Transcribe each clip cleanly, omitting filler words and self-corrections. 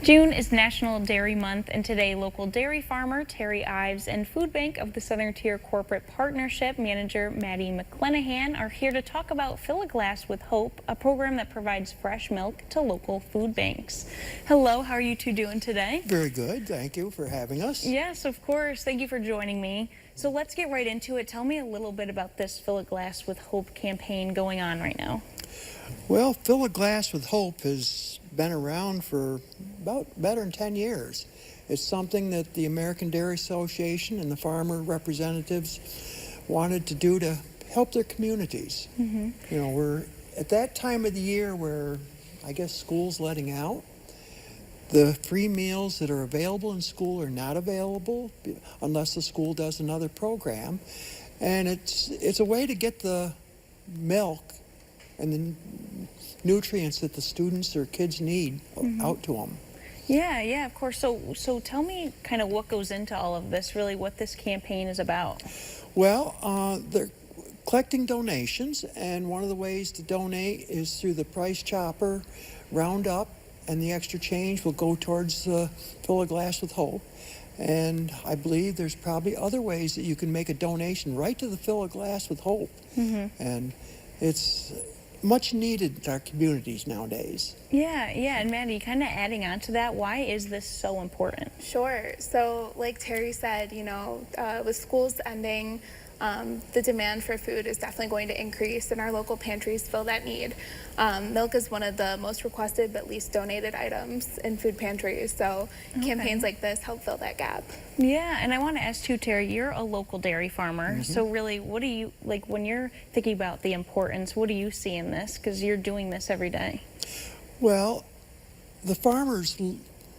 June is National Dairy Month, and today local dairy farmer Terry Ives and Food Bank of the Southern Tier Corporate Partnership manager Maddie McClenahan are here to talk about Fill a Glass with Hope, a program that provides fresh milk to local food banks. Hello, how are you two doing today? Very good. Thank you for having us. Yes, of course. Thank you for joining me. So let's get right into it. Tell me a little bit about this Fill a Glass with Hope campaign going on right now. Well, Fill a Glass with Hope has been around for about better than 10 years. It's something that the American Dairy Association and the farmer representatives wanted to do to help their communities. You know, we're at that time of the year where I guess school's letting out. The free meals that are available in school are not available unless the school does another program. And it's a way to get the milk and the nutrients that the students or kids need out to them. Yeah, of course. So tell me kind of what goes into all of this, really what this campaign is about. Well, they're collecting donations, and one of the ways to donate is through the Price Chopper Roundup, and the extra change will go towards Fill a Glass with Hope. And I believe there's probably other ways that you can make a donation right to the Fill a Glass with Hope. And it's much needed in our communities nowadays. Yeah, and Maddie, kind of adding on to that, why is this so important? Sure. So like Terry said, with schools ending, the demand for food is definitely going to increase, and our local pantries fill that need. Milk is one of the most requested but least donated items in food pantries, so campaigns like this help fill that gap. Yeah, and I want to ask too, Terry, you're a local dairy farmer, so really, what do you, like when you're thinking about the importance, what do you see in this? Because you're doing this every day. Well, the farmers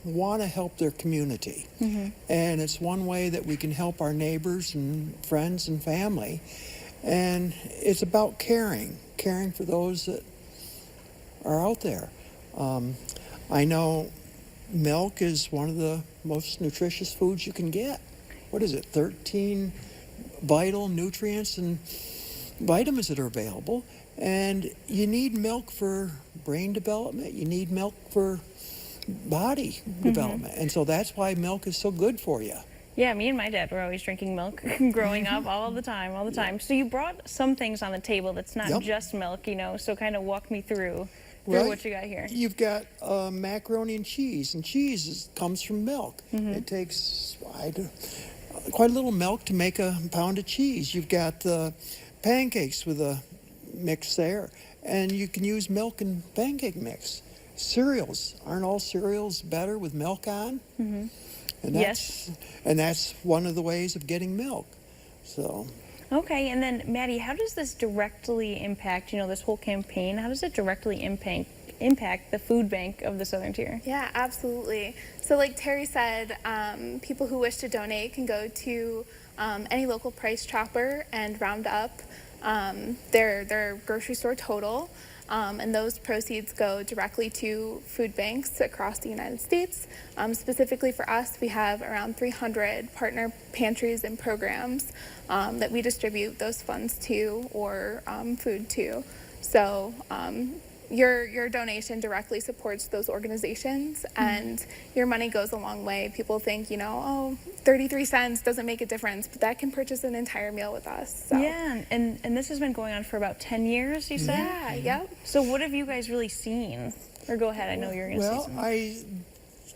want to help their community, and it's one way that we can help our neighbors and friends and family. And it's about caring for those that are out there. I know milk is one of the most nutritious foods you can get. What is it, 13 vital nutrients and vitamins that are available, and you need milk for brain development, you need milk for body development, and so that's why milk is so good for you. Yeah, me and my dad were always drinking milk growing up all the time. So you brought some things on the table that's not just milk, so kind of walk me through what you got here. You've got macaroni and cheese comes from milk. It takes quite a little milk to make a pound of cheese. You've got pancakes with a mix there, and you can use milk in pancake mix. Cereals, aren't all cereals better with milk on? And that's one of the ways of getting milk. So. Okay, and then Maddie, how does this directly impact, this whole campaign? How does it directly impact the food bank of the Southern Tier? Yeah, absolutely. So like Terry said, people who wish to donate can go to any local Price Chopper and round up their grocery store total. And those proceeds go directly to food banks across the United States. Specifically for us, we have around 300 partner pantries and programs that we distribute those funds to or food to. So your donation directly supports those organizations, and your money goes a long way. People think, 33 cents doesn't make a difference, but that can purchase an entire meal with us. So. Yeah, and this has been going on for about 10 years, you said? Yeah, yep. So what have you guys really seen? Or go ahead, I know you're going to say something.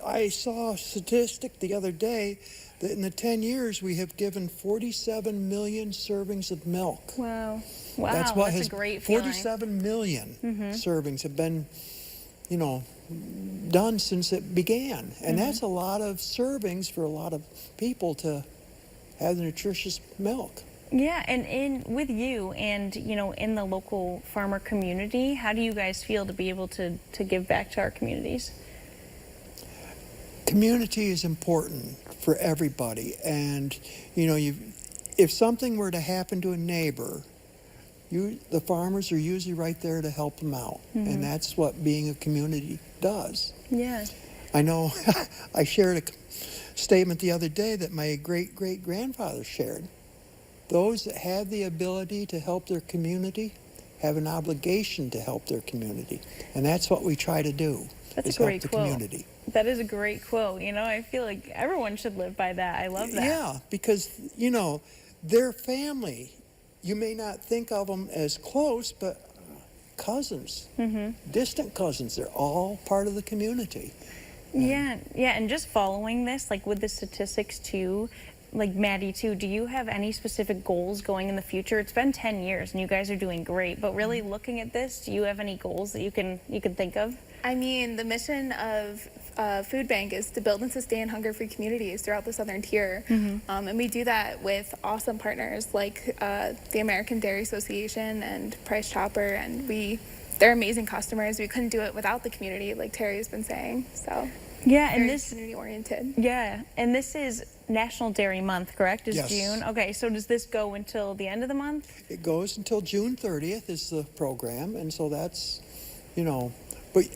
Well, I saw a statistic the other day that in the 10 years we have given 47 million servings of milk. Wow, That's a great feeling. 47 million servings have been, done since it began. And that's a lot of servings for a lot of people to have the nutritious milk. Yeah, and with you and, in the local farmer community, how do you guys feel to be able to give back to our communities? Community is important for everybody. And, if something were to happen to a neighbor, the farmers are usually right there to help them out. And that's what being a community does. Yeah. I know I shared a statement the other day that my great-great-grandfather shared. Those that have the ability to help their community have an obligation to help their community. And that's what we try to do. That's is a great help the quote. community. That is a great quote. You know, I feel like everyone should live by that. I love that. Yeah, because, you know, their family, you may not think of them as close, but cousins, distant cousins, they're all part of the community. Yeah, yeah, and just following this, like with the statistics too, like Maddie too, do you have any specific goals going in the future? It's been 10 years and you guys are doing great, but really looking at this, do you have any goals that you can think of? I mean, the mission of Food Bank is to build and sustain hunger-free communities throughout the Southern Tier. And we do that with awesome partners like the American Dairy Association and Price Chopper, and they're amazing customers. We couldn't do it without the community, like Terry's been saying. So Yeah, and very this community-oriented. yeah, and this is National Dairy Month, correct? Is Yes. June? Okay, so does this go until the end of the month? It goes until June 30th is the program, and so that's, you know, but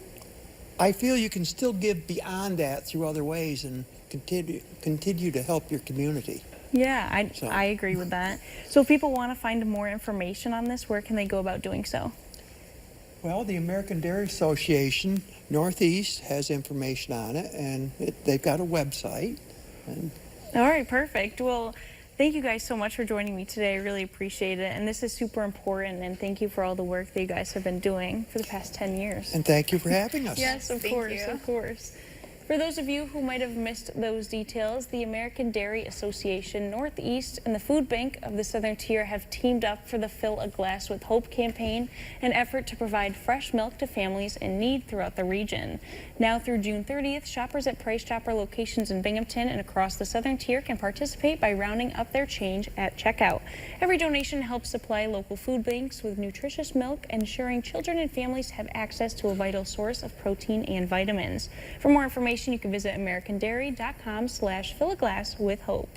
I feel you can still give beyond that through other ways and continue to help your community. Yeah, So- I agree with that. So if people want to find more information on this, where can they go about doing so? Well, the American Dairy Association Northeast has information on it, and they've got a website. And All right, perfect. Well, thank you guys so much for joining me today. I really appreciate it. And this is super important. And thank you for all the work that you guys have been doing for the past 10 years. and thank you for having us. Yes, of Thank course, you. of course. For those of you who might have missed those details, the American Dairy Association Northeast and the Food Bank of the Southern Tier have teamed up for the Fill a Glass with Hope campaign, an effort to provide fresh milk to families in need throughout the region. Now through June 30th, shoppers at Price Chopper locations in Binghamton and across the Southern Tier can participate by rounding up their change at checkout. Every donation helps supply local food banks with nutritious milk, ensuring children and families have access to a vital source of protein and vitamins. For more information, you can visit americandairy.com/fillaglasswithhope.